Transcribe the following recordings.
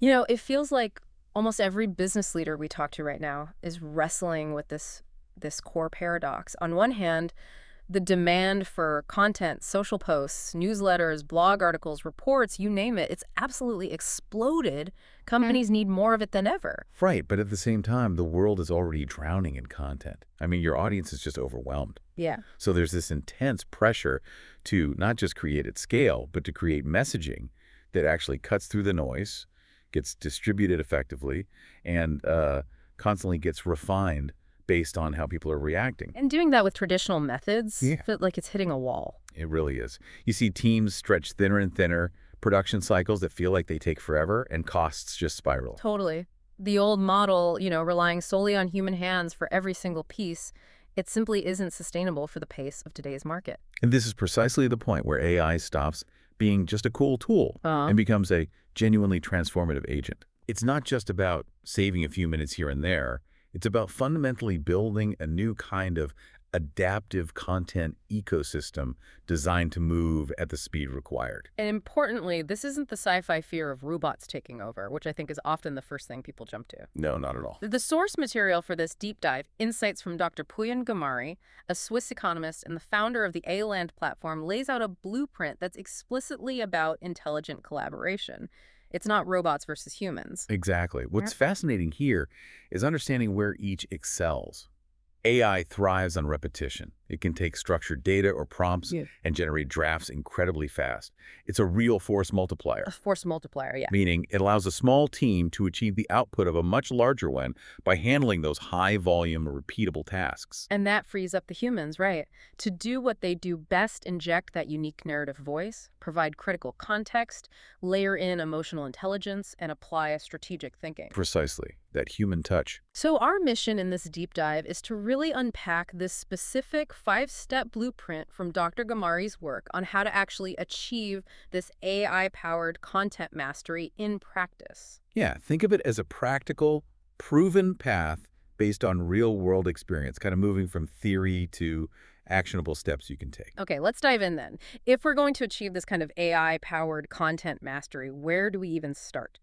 It feels like almost every business leader we talk to right now is wrestling with this core paradox. On one hand, the demand for content, social posts, newsletters, blog articles, reports, you name it, it's absolutely exploded. Companies need more of it than ever. Right, but at the same time, the world is already drowning in content. I mean, your audience is just overwhelmed. Yeah. So there's this intense pressure to not just create at scale, but to create messaging that actually cuts through the noise, gets distributed effectively, and constantly gets refined based on how people are reacting. And doing that with traditional methods, Yeah. feel like it's hitting a wall. It really is. You see teams stretch thinner and thinner, production cycles that feel like they take forever, and costs just spiral. Totally. The old model, relying solely on human hands for every single piece, it simply isn't sustainable for the pace of today's market. And this is precisely the point where AI stops being just a cool tool and becomes a genuinely transformative agent. It's not just about saving a few minutes here and there. It's about fundamentally building a new kind of adaptive content ecosystem designed to move at the speed required. And importantly, this isn't the sci-fi fear of robots taking over, which I think is often the first thing people jump to. No, not at all. The source material for this deep dive, insights from Dr. Pooyan Ghamari, a Swiss economist and the founder of the A-Land platform, lays out a blueprint that's explicitly about intelligent collaboration. It's not robots versus humans. Exactly. What's fascinating here is understanding where each excels. AI thrives on repetition. It can take structured data or prompts and generate drafts incredibly fast. It's a real force multiplier, A force multiplier, yeah. meaning it allows a small team to achieve the output of a much larger one by handling those high-volume, repeatable tasks. And that frees up the humans, right, to do what they do best: inject that unique narrative voice, provide critical context, layer in emotional intelligence, and apply a strategic thinking. Precisely, that human touch. So our mission in this deep dive is to really unpack this specific 5-step blueprint from Dr. Gamari's work on how to actually achieve this AI-powered content mastery in practice. Yeah, think of it as a practical, proven path based on real-world experience, kind of moving from theory to actionable steps you can take. Okay, let's dive in then. If we're going to achieve this kind of AI-powered content mastery, where do we even start?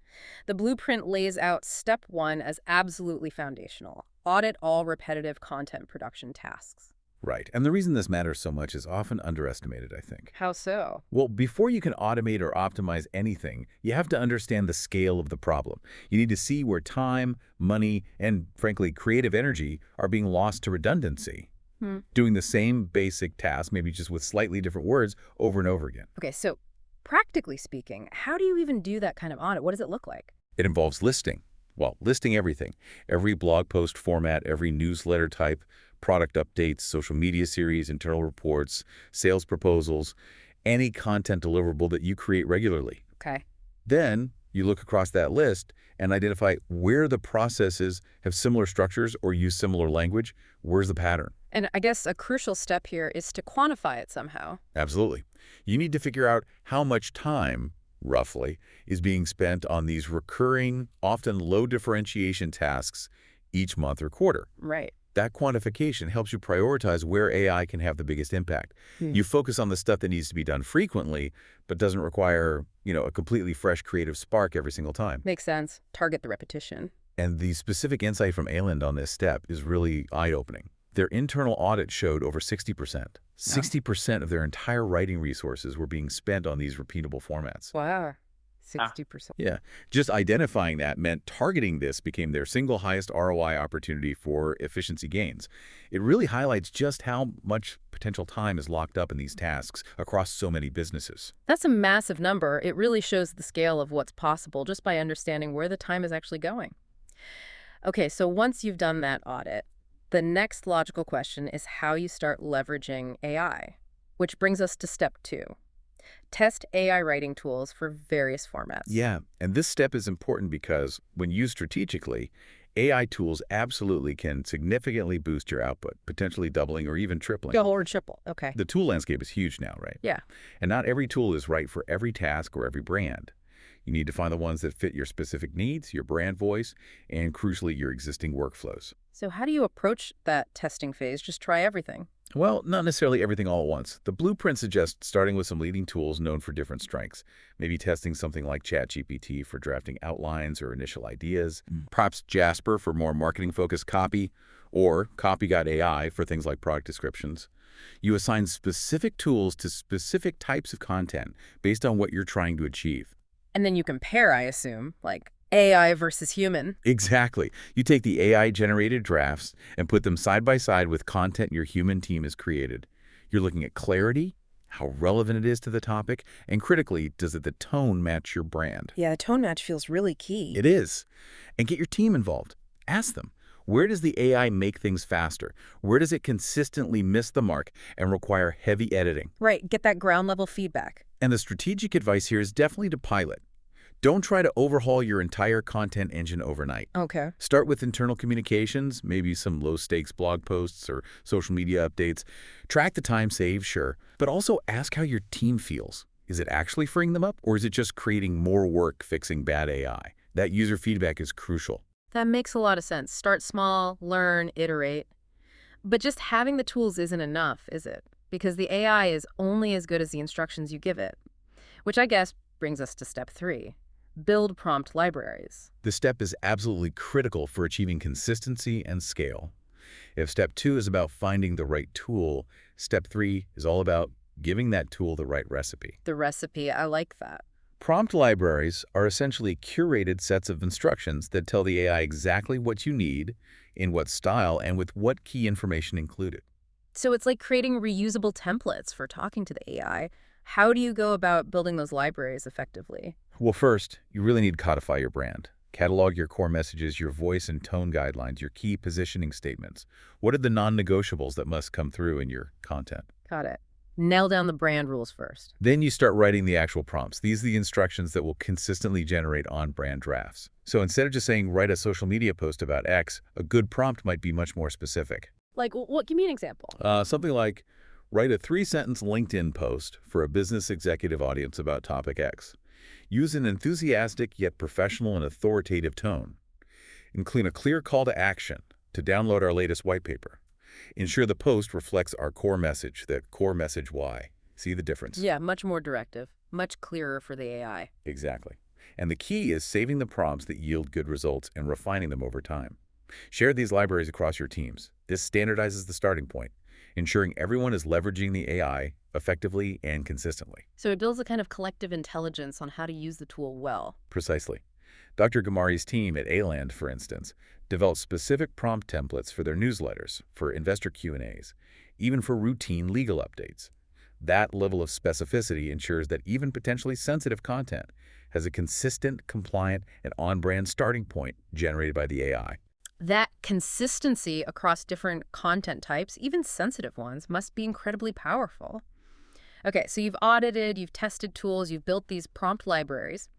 The blueprint lays out step 1 as absolutely foundational: audit all repetitive content production tasks. Right. And the reason this matters so much is often underestimated, I think. How so? Well, before you can automate or optimize anything, you have to understand the scale of the problem. You need to see where time, money, and frankly, creative energy are being lost to redundancy. Doing the same basic task, maybe just with slightly different words, over and over again. Okay, so practically speaking, how do you even do that kind of audit? What does it look like? It involves listing. Well, listing everything. Every blog post format, every newsletter type, product updates, social media series, internal reports, sales proposals, any content deliverable that you create regularly. Okay. Then you look across that list and identify where the processes have similar structures or use similar language. Where's the pattern? And I guess a crucial step here is to quantify it somehow. Absolutely. You need to figure out how much time, roughly, is being spent on these recurring, often low differentiation tasks each month or quarter. Right. That quantification helps you prioritize where AI can have the biggest impact. You focus on the stuff that needs to be done frequently, but doesn't require, a completely fresh creative spark every single time. Makes sense. Target the repetition. And the specific insight from Ayland on this step is really eye-opening. Their internal audit showed over 60%. 60% of their entire writing resources were being spent on these repeatable formats. Wow. 60%. Yeah, just identifying that meant targeting this became their single highest ROI opportunity for efficiency gains. It really highlights just how much potential time is locked up in these tasks across so many businesses. That's a massive number. It really shows the scale of what's possible just by understanding where the time is actually going. Okay, so once you've done that audit, the next logical question is how you start leveraging AI, which brings us to step 2. Test AI writing tools for various formats. Yeah, and this step is important because when used strategically, AI tools absolutely can significantly boost your output, potentially doubling or even tripling. Double or triple. Okay. The tool landscape is huge now, right? Yeah. And not every tool is right for every task or every brand. You need to find the ones that fit your specific needs, your brand voice, and crucially, your existing workflows. So how do you approach that testing phase? Just try everything. Well, not necessarily everything all at once. The blueprint suggests starting with some leading tools known for different strengths, maybe testing something like ChatGPT for drafting outlines or initial ideas, perhaps Jasper for more marketing-focused copy, or Copy.ai for things like product descriptions. You assign specific tools to specific types of content based on what you're trying to achieve. And then you compare, I assume, like AI versus human. Exactly. You take the AI-generated drafts and put them side by side with content your human team has created. You're looking at clarity, how relevant it is to the topic, and critically, does the tone match your brand? Yeah, the tone match feels really key. It is. And get your team involved. Ask them, where does the AI make things faster? Where does it consistently miss the mark and require heavy editing? Right, get that ground level feedback. And the strategic advice here is definitely to pilot. Don't try to overhaul your entire content engine overnight. Okay. Start with internal communications, maybe some low-stakes blog posts or social media updates. Track the time saved, sure, but also ask how your team feels. Is it actually freeing them up, or is it just creating more work fixing bad AI? That user feedback is crucial. That makes a lot of sense. Start small, learn, iterate. But just having the tools isn't enough, is it? Because the AI is only as good as the instructions you give it. Which I guess brings us to step 3. Build prompt libraries. This step is absolutely critical for achieving consistency and scale. If step 2 is about finding the right tool, step 3 is all about giving that tool the right recipe. The recipe, I like that. Prompt libraries are essentially curated sets of instructions that tell the AI exactly what you need, in what style, and with what key information included. So it's like creating reusable templates for talking to the AI. How do you go about building those libraries effectively? Well, first, you really need to codify your brand. Catalog your core messages, your voice and tone guidelines, your key positioning statements. What are the non-negotiables that must come through in your content? Got it. Nail down the brand rules first. Then you start writing the actual prompts. These are the instructions that will consistently generate on-brand drafts. So instead of just saying, write a social media post about X, a good prompt might be much more specific. Like, what? Give me an example. Something like, write a 3-sentence LinkedIn post for a business executive audience about topic X. Use an enthusiastic yet professional and authoritative tone. Include a clear call to action to download our latest white paper. Ensure the post reflects our core message, that core message why. See the difference? Yeah, much more directive, much clearer for the AI. Exactly. And the key is saving the prompts that yield good results and refining them over time. Share these libraries across your teams. This standardizes the starting point, ensuring everyone is leveraging the AI effectively and consistently. So it builds a kind of collective intelligence on how to use the tool well. Precisely. Dr. Ghamari's team at Aland, for instance, developed specific prompt templates for their newsletters, for investor Q&As, even for routine legal updates. That level of specificity ensures that even potentially sensitive content has a consistent, compliant, and on-brand starting point generated by the AI. That consistency across different content types, even sensitive ones, must be incredibly powerful. Okay, so you've audited, you've tested tools, you've built these prompt libraries.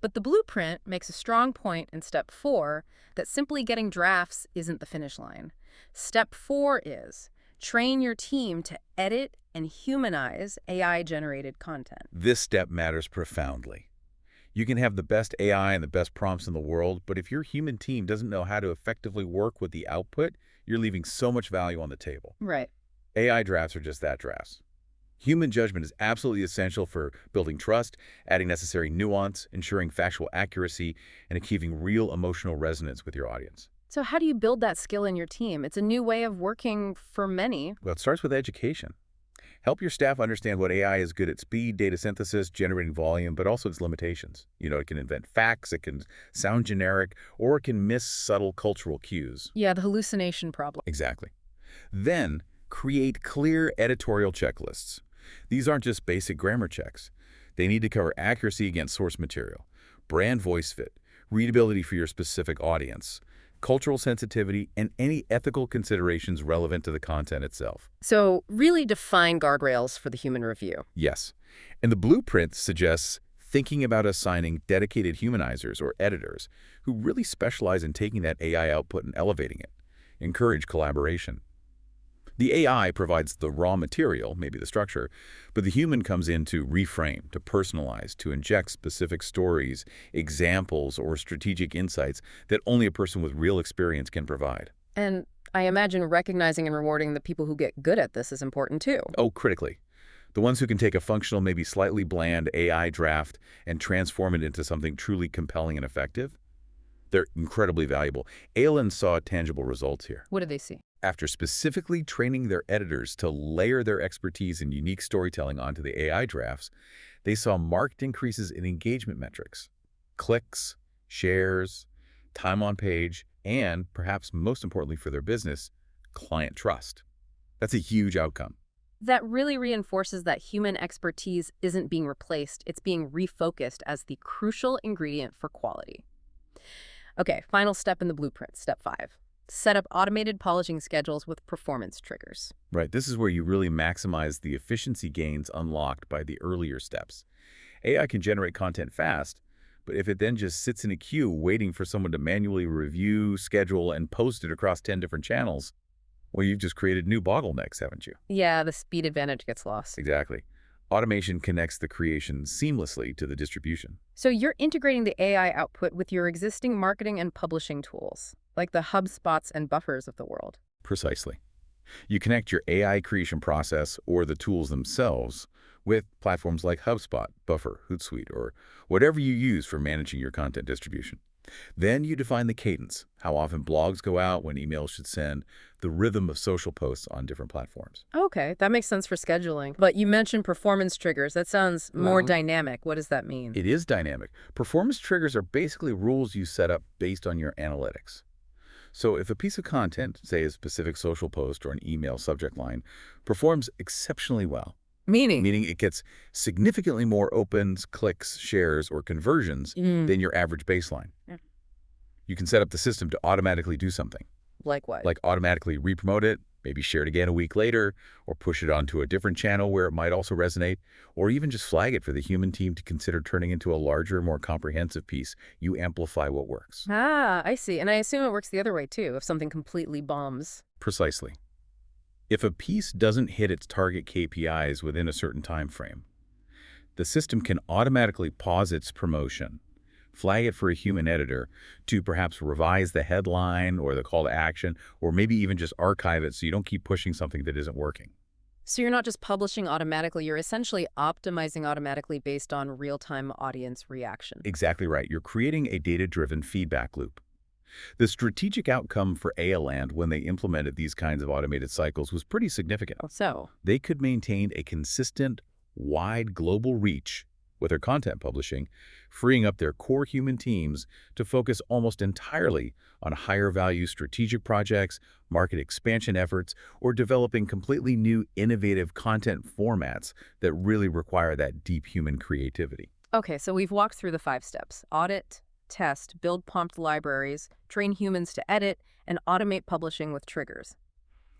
But the blueprint makes a strong point in step 4 that simply getting drafts isn't the finish line. Step 4 is train your team to edit and humanize AI-generated content. This step matters profoundly. You can have the best AI and the best prompts in the world, but if your human team doesn't know how to effectively work with the output, you're leaving so much value on the table. Right. AI drafts are just that, drafts. Human judgment is absolutely essential for building trust, adding necessary nuance, ensuring factual accuracy, and achieving real emotional resonance with your audience. So how do you build that skill in your team? It's a new way of working for many. Well, it starts with education. Help your staff understand what AI is good at: speed, data synthesis, generating volume, but also its limitations. It can invent facts, it can sound generic, or it can miss subtle cultural cues. Yeah, the hallucination problem. Exactly. Then, create clear editorial checklists. These aren't just basic grammar checks. They need to cover accuracy against source material, brand voice fit, readability for your specific audience, cultural sensitivity, and any ethical considerations relevant to the content itself. So really define guardrails for the human review. Yes. And the blueprint suggests thinking about assigning dedicated humanizers or editors who really specialize in taking that AI output and elevating it. Encourage collaboration. The AI provides the raw material, maybe the structure, but the human comes in to reframe, to personalize, to inject specific stories, examples, or strategic insights that only a person with real experience can provide. And I imagine recognizing and rewarding the people who get good at this is important too. Oh, critically. The ones who can take a functional, maybe slightly bland AI draft and transform it into something truly compelling and effective, they're incredibly valuable. Alan saw tangible results here. What did they see? After specifically training their editors to layer their expertise and unique storytelling onto the AI drafts, they saw marked increases in engagement metrics, clicks, shares, time on page, and, perhaps most importantly for their business, client trust. That's a huge outcome. That really reinforces that human expertise isn't being replaced, it's being refocused as the crucial ingredient for quality. Okay, final step in the blueprint, step 5. Set up automated polishing schedules with performance triggers. Right, this is where you really maximize the efficiency gains unlocked by the earlier steps. AI can generate content fast, but if it then just sits in a queue waiting for someone to manually review, schedule, and post it across 10 different channels, well, you've just created new bottlenecks, haven't you? Yeah, the speed advantage gets lost. Exactly. Automation connects the creation seamlessly to the distribution. So you're integrating the AI output with your existing marketing and publishing tools, like the HubSpots and Buffers of the world. Precisely. You connect your AI creation process or the tools themselves with platforms like HubSpot, Buffer, Hootsuite, or whatever you use for managing your content distribution. Then you define the cadence, how often blogs go out, when emails should send, the rhythm of social posts on different platforms. Okay, that makes sense for scheduling. But you mentioned performance triggers. That sounds more dynamic. What does that mean? It is dynamic. Performance triggers are basically rules you set up based on your analytics. So if a piece of content, say a specific social post or an email subject line, performs exceptionally well, meaning it gets significantly more opens, clicks, shares, or conversions than your average baseline. Yeah. You can set up the system to automatically do something, Like what? like automatically re-promote it, maybe share it again a week later, or push it onto a different channel where it might also resonate, or even just flag it for the human team to consider turning into a larger, more comprehensive piece. You amplify what works. Ah, I see. And I assume it works the other way too, if something completely bombs. Precisely. If a piece doesn't hit its target KPIs within a certain time frame, the system can automatically pause its promotion, flag it for a human editor to perhaps revise the headline or the call to action, or maybe even just archive it so you don't keep pushing something that isn't working. So you're not just publishing automatically, you're essentially optimizing automatically based on real-time audience reaction. Exactly right. You're creating a data-driven feedback loop. The strategic outcome for ALand when they implemented these kinds of automated cycles was pretty significant. So, They could maintain a consistent, wide global reach with their content publishing, freeing up their core human teams to focus almost entirely on higher-value strategic projects, market expansion efforts, or developing completely new, innovative content formats that really require that deep human creativity. okay, so we've walked through the 5 steps. Audit, test, build prompt libraries, train humans to edit, and automate publishing with triggers.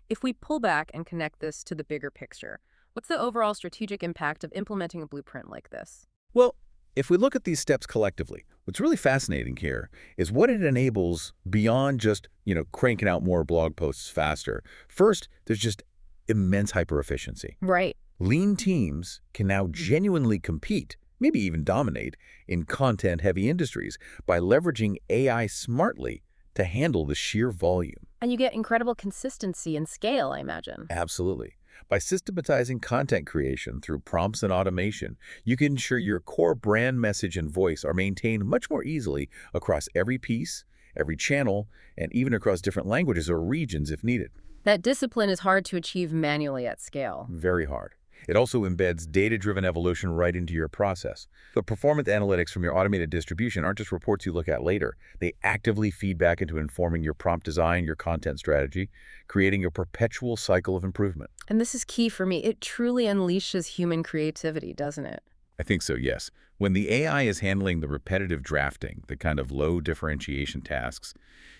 If we pull back and connect this to the bigger picture, what's the overall strategic impact of implementing a blueprint like this? Well, if we look at these steps collectively, what's really fascinating here is what it enables beyond just, cranking out more blog posts faster. First, there's just immense hyper-efficiency. Right. Lean teams can now genuinely compete, maybe even dominate, in content-heavy industries by leveraging AI smartly to handle the sheer volume. And you get incredible consistency and scale, I imagine. Absolutely. By systematizing content creation through prompts and automation, you can ensure your core brand message and voice are maintained much more easily across every piece, every channel, and even across different languages or regions if needed. That discipline is hard to achieve manually at scale. Very hard. It also embeds data-driven evolution right into your process. The performance analytics from your automated distribution aren't just reports you look at later. They actively feed back into informing your prompt design, your content strategy, creating a perpetual cycle of improvement. And this is key for me. It truly unleashes human creativity, doesn't it? I think so, yes. When the AI is handling the repetitive drafting, the kind of low differentiation tasks,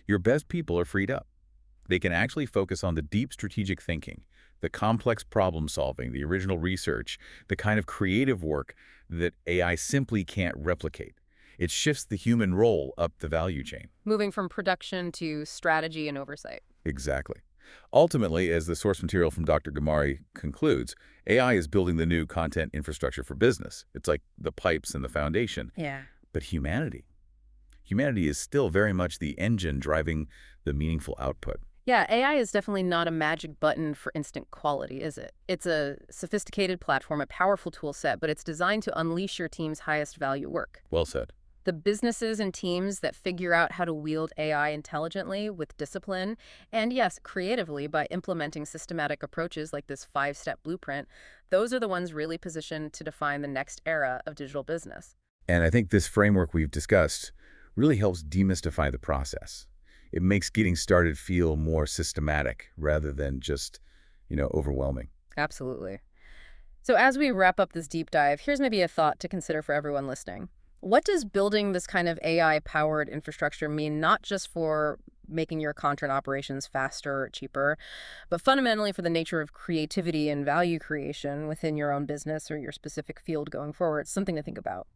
your best people are freed up. They can actually focus on the deep strategic thinking, the complex problem solving, the original research, the kind of creative work that AI simply can't replicate. It shifts the human role up the value chain. Moving from production to strategy and oversight. Exactly. Ultimately, as the source material from Dr. Ghamari concludes, AI is building the new content infrastructure for business. It's like the pipes and the foundation. Yeah. But humanity is still very much the engine driving the meaningful output. Yeah, AI is definitely not a magic button for instant quality, is it? It's a sophisticated platform, a powerful tool set, but it's designed to unleash your team's highest value work. Well said. The businesses and teams that figure out how to wield AI intelligently with discipline and, yes, creatively by implementing systematic approaches like this five-step blueprint, those are the ones really positioned to define the next era of digital business. And I think this framework we've discussed really helps demystify the process. It makes getting started feel more systematic rather than just, overwhelming. Absolutely. So as we wrap up this deep dive, here's maybe a thought to consider for everyone listening. What does building this kind of AI-powered infrastructure mean not just for making your content operations faster or cheaper, but fundamentally for the nature of creativity and value creation within your own business or your specific field going forward? It's something to think about.